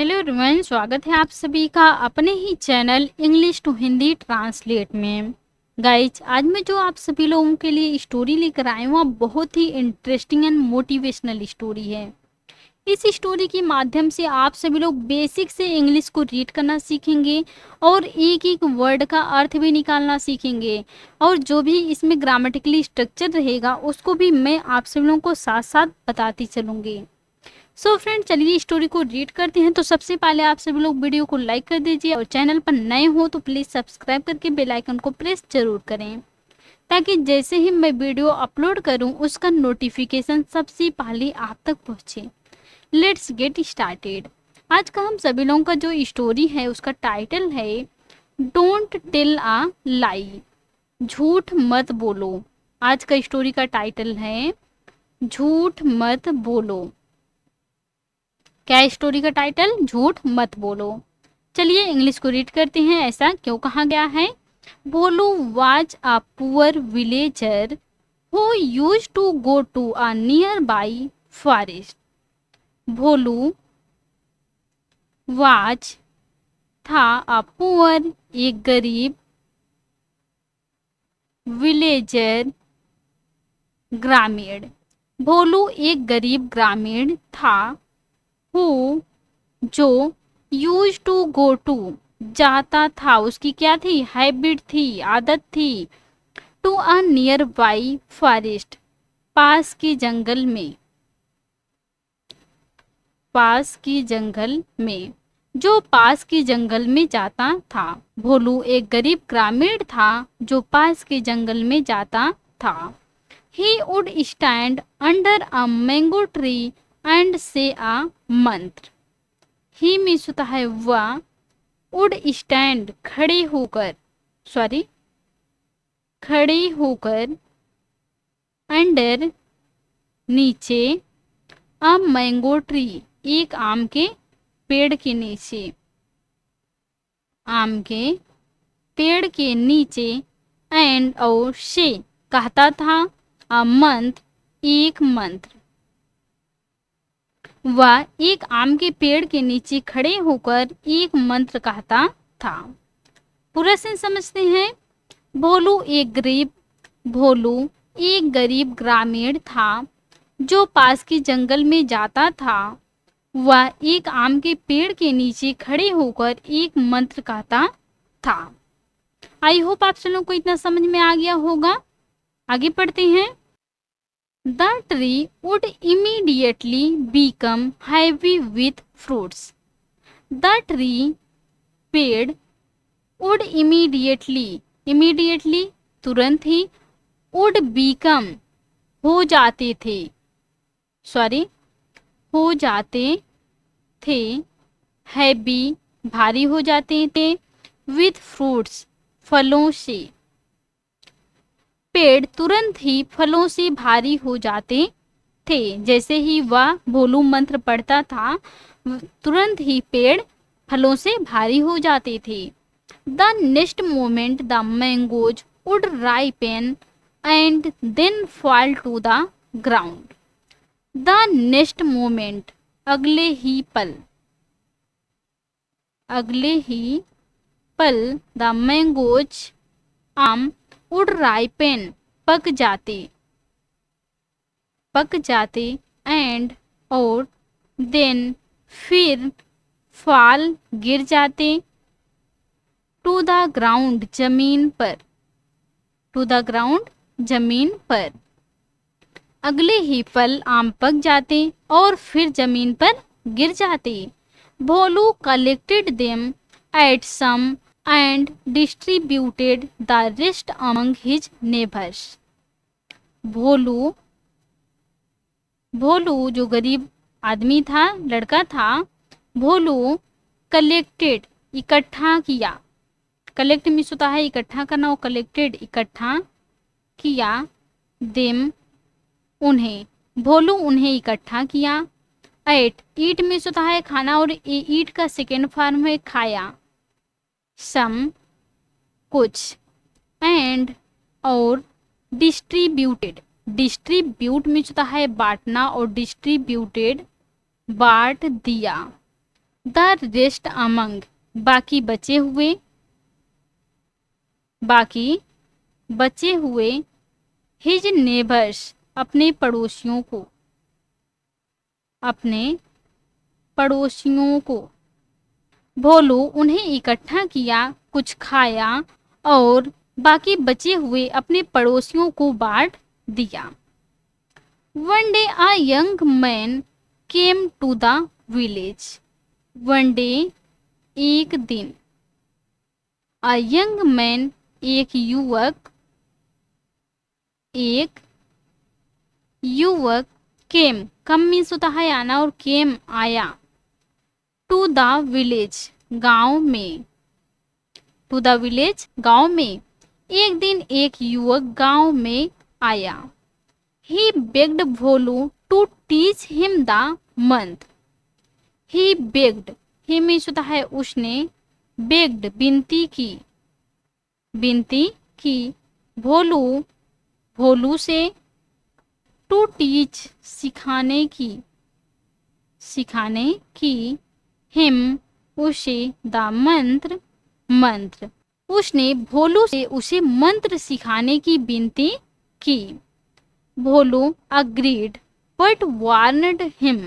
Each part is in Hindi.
हेलो एवरीवन, स्वागत है आप सभी का अपने ही channel English to Hindi translate में। गाइज, आज मैं जो आप सभी लोगों के लिए स्टोरी लेकर आई हूँ, वह बहुत ही इंटरेस्टिंग एंड मोटिवेशनल स्टोरी है। इस स्टोरी के माध्यम से आप सभी लोग बेसिक से इंग्लिश को रीड करना सीखेंगे और एक एक वर्ड का अर्थ भी निकालना सीखेंगे, और जो भी इसमें ग्रामेटिकली स्ट्रक्चर रहेगा उसको भी मैं आप सभी लोगों को साथ साथ बताती चलूँगी। सो फ्रेंड, चलिए स्टोरी को रीड करते हैं। तो सबसे पहले आप सभी लोग वीडियो को लाइक कर दीजिए और चैनल पर नए हो तो प्लीज़ सब्सक्राइब करके बेल आइकन को प्रेस जरूर करें, ताकि जैसे ही मैं वीडियो अपलोड करूं उसका नोटिफिकेशन सबसे पहले आप तक पहुंचे। Let's get started. आज का हम सभी लोगों का जो स्टोरी है उसका टाइटल है डोंट टेल अ लाई, झूठ मत बोलो। आज का स्टोरी का टाइटल है झूठ मत बोलो। क्या है स्टोरी का टाइटल? झूठ मत बोलो। चलिए इंग्लिश को रीड करते हैं। ऐसा क्यों कहा गया है? Bholu was a poor villager who use to go to a nearby forest. Bholu was था अ पुअर, एक गरीब, विलेजर ग्रामीण। भोलू एक गरीब ग्रामीण था, हु जो यूज टू गो टू जाता था, उसकी क्या थी? हैबिट थी, आदत थी। To a nearby forest, पास के जंगल में, पास के जंगल में, जो पास के जंगल में जाता था। भोलू एक गरीब ग्रामीण था जो पास के जंगल में जाता था। He would stand under a mango tree and से अ मंत्र। ही मीन्स होता है वह, वुड स्टैंड खड़े होकर, सॉरी खड़े होकर, अंडर नीचे, अ मैंगो ट्री एक आम के पेड़ के नीचे, आम के पेड़ के नीचे, एंड और से कहता था, अ मंत्र एक मंत्र। वह एक आम के पेड़ के नीचे खड़े होकर एक मंत्र कहता था। पूरा सेंस समझते हैं। भोलू एक गरीब ग्रामीण था जो पास के जंगल में जाता था। वह एक आम के पेड़ के नीचे खड़े होकर एक मंत्र कहता था। आई होप आप सब लोग को इतना समझ में आ गया होगा। आगे पढ़ते हैं। The tree would immediately become heavy with fruits. The tree पेड़, वुड इमीडिएटली, इमीडिएटली तुरंत ही, वुड बिकम हो जाते थे, सॉरी हो जाते थे, हैवी भारी हो जाते थे, विथ फ्रूट्स फलों से। पेड़ तुरंत ही फलों से भारी हो जाते थे। जैसे ही वह भोलू मंत्र पढ़ता था, तुरंत ही पेड़ फलों से भारी हो जाते थे। The next moment the mangoes would ripen and then fall to the ground. The next moment, अगले ही पल, अगले ही पल, द मैंगोज आम, वुड राइपेन पक जाते, पक जाते, एंड और देन फिर फॉल गिर जाते, टू द ग्राउंड जमीन पर, टू द ग्राउंड जमीन पर। अगले ही पल आम पक जाते और फिर जमीन पर गिर जाते। Bholu collected them ate some and distributed the rest among his neighbours. Bholu, Bholu जो गरीब आदमी था, लड़का था, भोलू कलेक्टेड इकट्ठा किया। कलेक्ट मीन्स होता है इकट्ठा करना, और कलेक्टेड इकट्ठा किया, देम उन्हें, भोलू उन्हें इकट्ठा किया। एट, ईट मीन्स होता है खाना, और ईट का सेकेंड फॉर्म है खाया। सम कुछ, एंड और डिस्ट्रीब्यूटेड, डिस्ट्रीब्यूट मीन्स होता है बांटना, और डिस्ट्रीब्यूटेड बांट दिया। द रेस्ट अमंग, बाकी बचे हुए हिज नेबर्स, अपने पड़ोसियों को। भोलू, उन्हें इकट्ठा किया, कुछ खाया और बाकी बचे हुए अपने पड़ोसियों को बांट दिया। One day a young man came to the village. One day, एक दिन। अ यंग मैन, एक युवक। केम, कम मीन्स होता है आना और केम आया। टू द विलेज, गांव में। टू द विलेज, गांव में। एक दिन एक युवक गांव में आया। He begged Bholu to teach him the mantra. He begged, he means होता है उसने, बेग्ड विनती की भोलू से, टू टीच, सिखाने की, हिम, उसे, द मंत्र, उसने भोलू से उसे मंत्र सिखाने की विनती की। भोलू अग्रीड बट वार्नड हिम।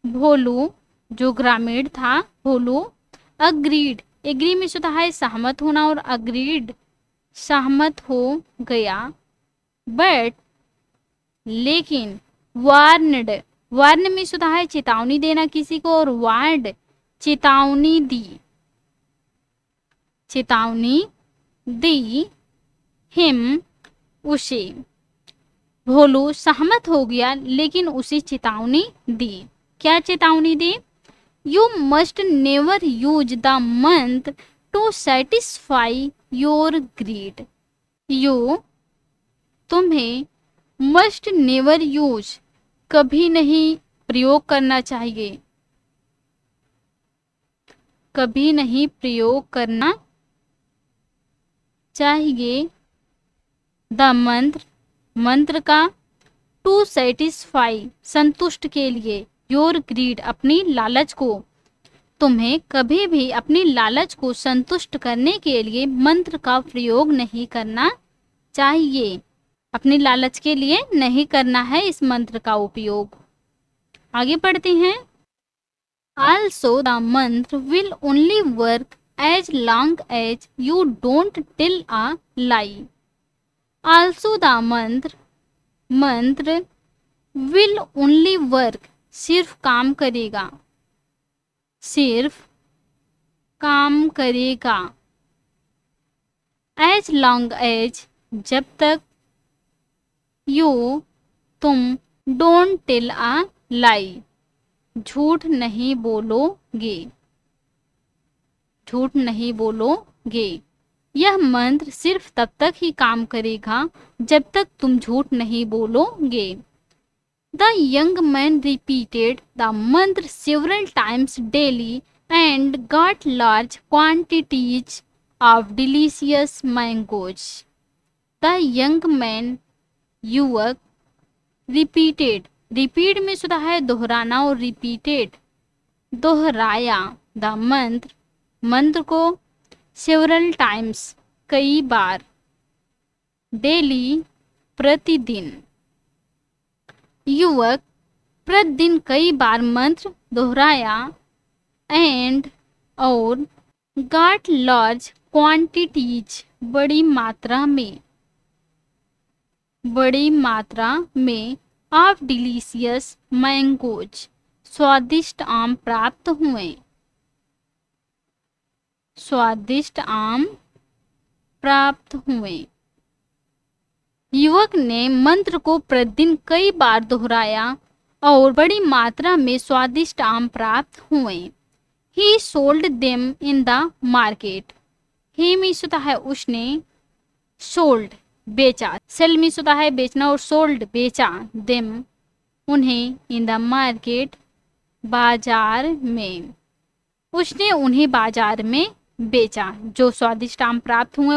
भोलू, जो ग्रामीण था, भोलू अग्रीड, एग्री में होता है सहमत होना और अग्रीड सहमत हो गया। बट, लेकिन, वार्न में होता है चेतावनी देना किसी को और वार्ड चेतावनी दी हिम, उसे। भोलू सहमत हो गया लेकिन उसे चेतावनी दी। क्या चेतावनी दी? You must never use the mantra to satisfy your greed. तुम्हें मस्ट नेवर यूज, कभी नहीं प्रयोग करना चाहिए, कभी नहीं प्रयोग करना चाहिए। द मंत्र का, टू सेटिस्फाई, संतुष्ट के लिए, योर ग्रीड, अपनी लालच को। तुम्हें कभी भी अपनी लालच को संतुष्ट करने के लिए मंत्र का प्रयोग नहीं करना चाहिए। अपनी लालच के लिए नहीं करना है इस मंत्र का उपयोग। आगे पढ़ते हैं। Also the mantra will only work as long as you don't tell a lie. Also the मंत्र will only work, सिर्फ काम करेगा। As long as, जब तक, तुम, डोंट टेल अ लाई, झूठ नहीं बोलोगे। यह मंत्र सिर्फ तब तक ही काम करेगा जब तक तुम झूठ नहीं बोलोगे। The young man repeated the mantra several times daily and got large quantities of delicious mangoes. The young man, युवक, रिपीटेड, रिपीट में होता है दोहराना और रिपीटेड दोहराया। द मंत्र को, सेवरल टाइम्स, कई बार, डेली, प्रतिदिन। युवक, प्रतिदिन कई बार मंत्र दोहराया। एंड, और, गॉट लार्ज क्वांटिटीज, बड़ी मात्रा में, ऑफ डिलीशियस मैंगोज, स्वादिष्ट आम प्राप्त हुए। युवक ने मंत्र को प्रतिदिन कई बार दोहराया और बड़ी मात्रा में स्वादिष्ट आम प्राप्त हुए। ही sold them in the market. He means होता है उसने, सोल्ड, बेचा, सेल मीन्स होता है बेचना और सोल्ड, बेचा, देम, उन्हें, इन द मार्केट, बाजार में। उसने उन्हें बाजार में बेचा, जो स्वादिष्ट आम प्राप्त हुए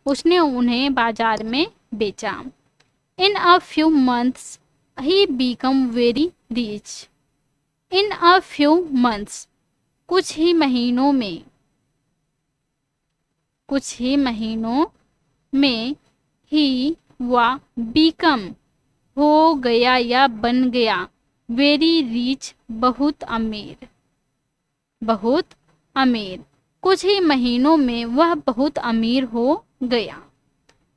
उसने उन्हें बाजार में बेचा। In a few months he become very rich. In a few months, कुछ ही महीनों में ही वह बीकम हो गया या बन गया वेरी रिच, बहुत अमीर। कुछ ही महीनों में वह बहुत अमीर हो गया।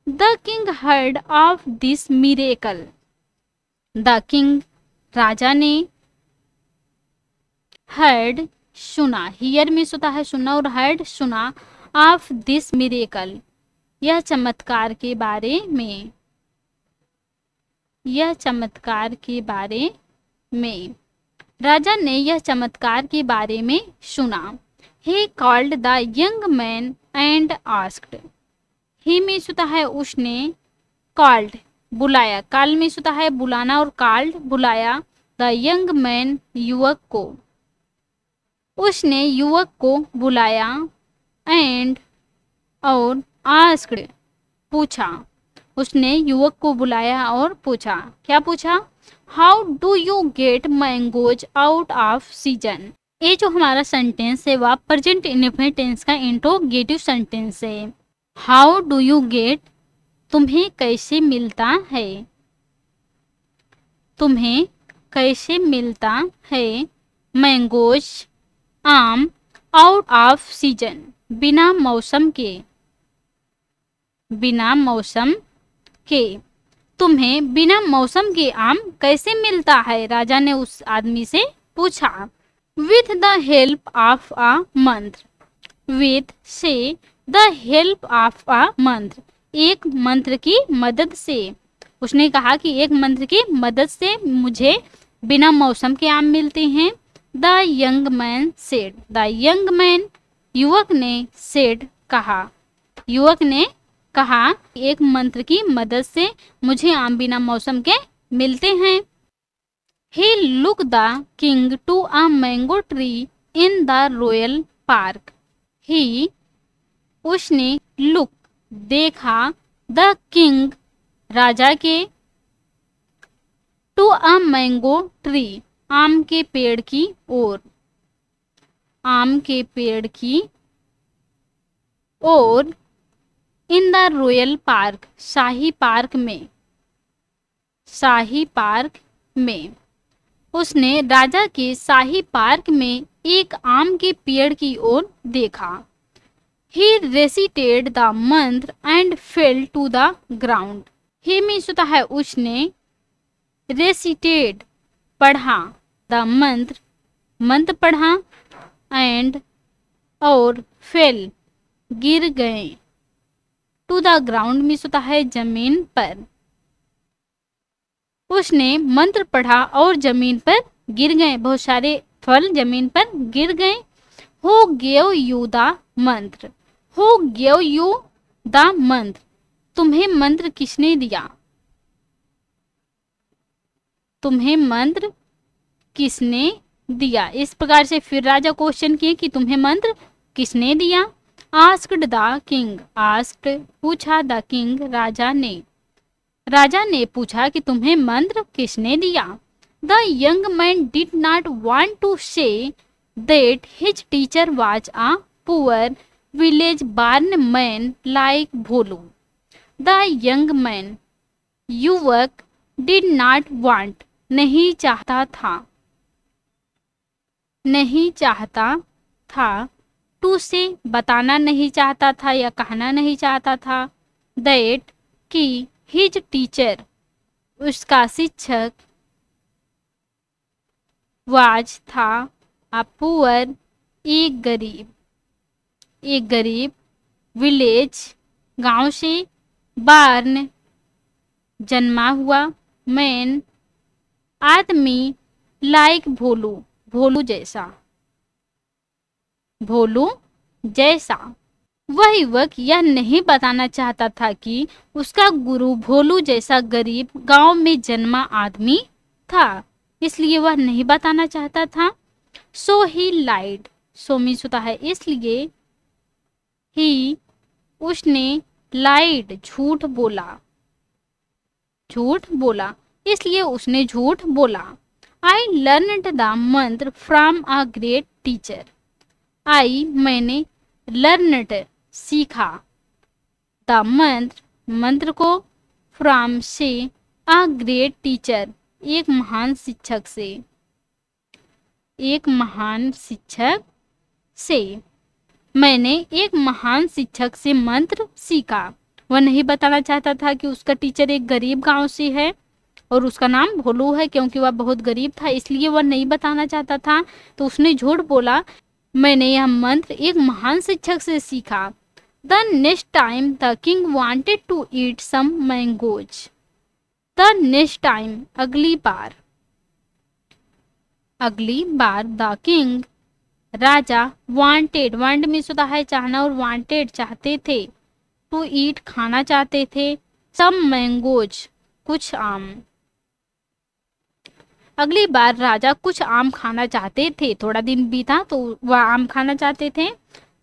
The king heard of this miracle. The king राजा ने, हर्ड सुना, हियर में होता है सुना, और हर्ड सुना, ऑफ दिस मिरेकल यह चमत्कार के बारे में, राजा ने यह चमत्कार के बारे में सुना। He called the young man and asked. He में होता है उसने, कॉल्ड बुलाया, कॉल में होता है बुलाना, और कॉल्ड बुलाया, द यंग मैन युवक को, उसने युवक को बुलाया, एंड और आस्क्ड पूछा, उसने युवक को बुलाया और पूछा, क्या पूछा? How do you get mangoes out off season. ये जो हमारा सेंटेंस है वह प्रेजेंट इंडेफिनिट टेंस का इंट्रोगेटिव सेंटेंस है। हाउ डू यू गेट, तुम्हें कैसे मिलता है, तुम्हें कैसे मिलता है, मैंगोज आम, आउट ऑफ सीजन बिना मौसम के, बिना मौसम के, तुम्हें बिना मौसम के आम कैसे मिलता है, राजा ने उस आदमी से पूछा। With the help of a मंत्र, विथ से द हेल्प ऑफ अ मंत्र, एक मंत्र की मदद से, उसने कहा कि एक मंत्र की मदद से मुझे बिना मौसम के आम मिलते हैं। The young man said, the young man युवक ने, सेड कहा, युवक ने कहा एक मंत्र की मदद से मुझे आम बिना मौसम के मिलते हैं। He looked the king to a mango tree in the royal park. He, उसने, look देखा, the king राजा के, to a mango tree आम के पेड़ की ओर, आम के पेड़ की ओर, इन द रॉयल पार्क शाही पार्क में, शाही पार्क में, उसने राजा के शाही पार्क में एक आम के पेड़ की ओर देखा। He recited the मंत्र and fell to the ground. He means होता है उसने, recited पढ़ा, the मंत्र मंत्र पढ़ा, and और fell गिर गए, to the ground मीन्स होता है जमीन पर, उसने मंत्र पढ़ा और जमीन पर गिर गए, बहुत सारे फल जमीन पर गिर गए। Who gave you the मंत्र, Who gave you the मंत्र, तुम्हें मंत्र किसने दिया, तुम्हें मंत्र किसने दिया। इस प्रकार से फिर राजा क्वेश्चन किए कि तुम्हें मंत्र किसने दिया। आस्क्ड द किंग, आस्क्ड पूछा, द किंग राजा ने पूछा कि तुम्हें मंत्र किसने दिया। The young man did not want to say that his teacher was a poor village born man like Bholu. The young man युवक डिड नॉट वांट नहीं चाहता था, टू से बताना नहीं चाहता था या कहना नहीं चाहता था, दैट कि हिज टीचर उसका शिक्षक, वाज था, अ पुअर एक गरीब, विलेज गांव से, बार्न जन्मा हुआ, मैन आदमी, लाइक भोलू जैसा। वह युवक यह नहीं बताना चाहता था कि उसका गुरु भोलू जैसा गरीब गांव में जन्मा आदमी था, इसलिए वह नहीं बताना चाहता था। सो ही लाइड, सो मीन्स होता है इसलिए, ही उसने, लाइड झूठ बोला, इसलिए उसने झूठ बोला। आई लर्नड द मंत्र फ्रॉम अ ग्रेट टीचर, आई मैंने, लर्नड सीखा, द मंत्र मंत्र को, फ्रॉम से, अ ग्रेट टीचर एक महान शिक्षक से, एक महान शिक्षक से। मैंने एक महान शिक्षक से मंत्र सीखा। वह नहीं बताना चाहता था कि उसका टीचर एक गरीब गांव से है और उसका नाम भोलू है, क्योंकि वह बहुत गरीब था इसलिए वह नहीं बताना चाहता था। तो उसने झूठ बोला, मैंने यह मंत्र एक महान शिक्षक से सीखा। The next time the king wanted to eat some mangoes. The next time अगली बार, अगली बार, द किंग राजा, वांटेड वांट में होता है चाहना और वांटेड चाहते थे, टू ईट खाना चाहते थे, सम मैंगोज कुछ आम। अगली बार राजा कुछ आम खाना चाहते थे, थोड़ा दिन बीता तो वह आम खाना चाहते थे।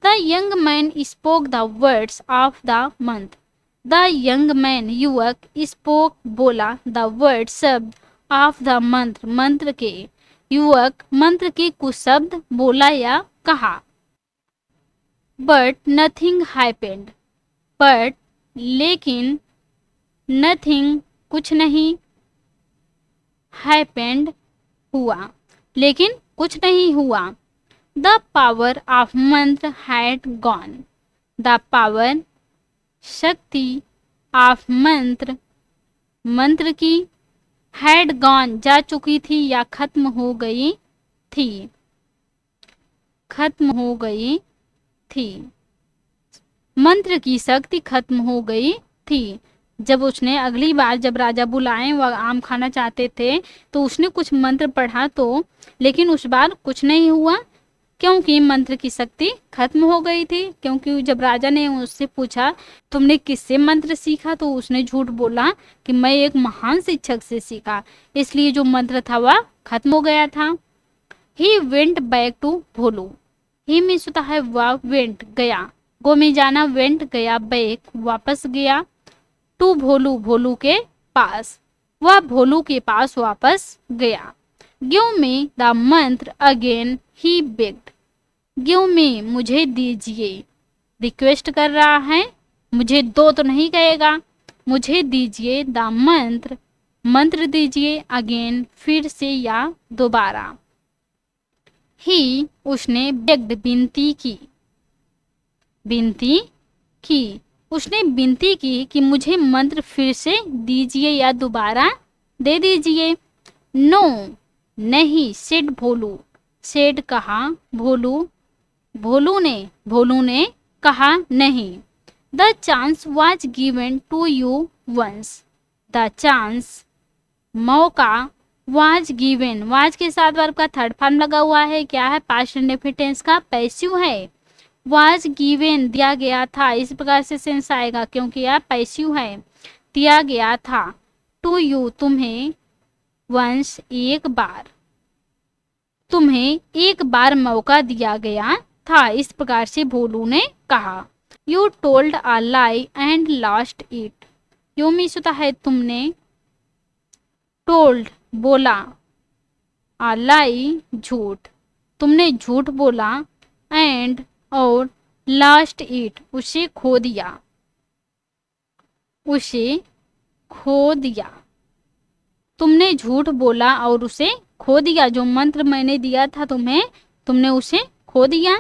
The young man spoke the words of the month. The young man युवक, स्पोक बोला, द वर्ड शब्द, ऑफ द मंत्र मंत्र के, युवक मंत्र के कुछ शब्द बोला या कहा। बट नथिंग हैपेंड, बट लेकिन, नथिंग कुछ नहीं, हैपेंड हुआ लेकिन कुछ नहीं हुआ। द पावर ऑफ मंत्र हैड गॉन। द पावर शक्ति, ऑफ मंत्र मंत्र की, हैड गॉन जा चुकी थी या खत्म हो गई थी, खत्म हो गई थी। मंत्र की शक्ति खत्म हो गई थी। जब उसने अगली बार जब राजा बुलाए वह आम खाना चाहते थे तो उसने कुछ मंत्र पढ़ा तो, लेकिन उस बार कुछ नहीं हुआ क्योंकि मंत्र की शक्ति खत्म हो गई थी। क्योंकि जब राजा ने उससे पूछा तुमने किससे मंत्र सीखा तो उसने झूठ बोला कि मैं एक महान शिक्षक से सीखा, इसलिए जो मंत्र था वह खत्म हो गया था। ही वेंट बैक टू भोलू। ही में होता है वह, वेंट गया, गो में जाना, वेंट गया, बैक वापस गया, टू भोलू भोलू के पास, वह भोलू के पास वापस गया। गिव में द मंत्र अगेन, ही बेग्ड। गिव में मुझे दीजिए, रिक्वेस्ट कर रहा है, मुझे दो तो नहीं कहेगा, मुझे दीजिए, द मंत्र मंत्र दीजिए, अगेन फिर से या दोबारा। ही उसने बेग्ड विनती की, विनती की, उसने विनती की कि मुझे मंत्र फिर से दीजिए या दोबारा दे दीजिए। नो नहीं, सेड भोलू, सेड कहा, भोलू भोलू ने कहा नहीं। The chance was given to you once. The chance मौका, वाज गिवन, वाज के साथ वर्ब का थर्ड फॉर्म लगा हुआ है, क्या है, पास्ट इंडेफिनिट टेंस का पैसिव है। वाज गिवन दिया गया था, इस प्रकार से सेंस आएगा क्योंकि यह पैसिव है, दिया गया था। टू यू तुम्हें, वंस एक बार, तुम्हें एक बार मौका दिया गया था, इस प्रकार से भोलू ने कहा। You told a lie and lost it. You means होता है तुमने, टोल्ड बोला, अ लाई झूठ, तुमने झूठ बोला, एंड और लास्ट इट उसे खो दिया, उसे खो दिया, तुमने झूठ बोला और उसे खो दिया, जो मंत्र मैंने दिया था तुम्हें, तुमने उसे खो दिया,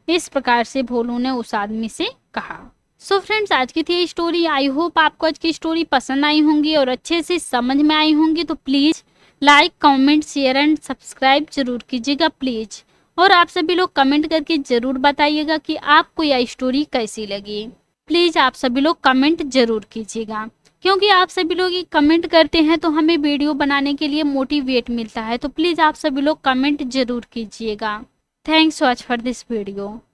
इस प्रकार से भोलू ने उस आदमी से कहा। सो फ्रेंड्स, आज की थी स्टोरी। आई होप आपको आज की स्टोरी पसंद आई होंगी और अच्छे से समझ में आई होंगी। तो please like, comment, share and subscribe जरूर कीजिएगा प्लीज। और आप सभी लोग कमेंट करके जरूर बताइएगा कि आपको यह स्टोरी कैसी लगी। प्लीज आप सभी लोग कमेंट जरूर कीजिएगा, क्योंकि आप सभी लोग कमेंट करते हैं तो हमें वीडियो बनाने के लिए मोटिवेट मिलता है। तो प्लीज आप सभी लोग कमेंट जरूर कीजिएगा। Thanks watch for this video.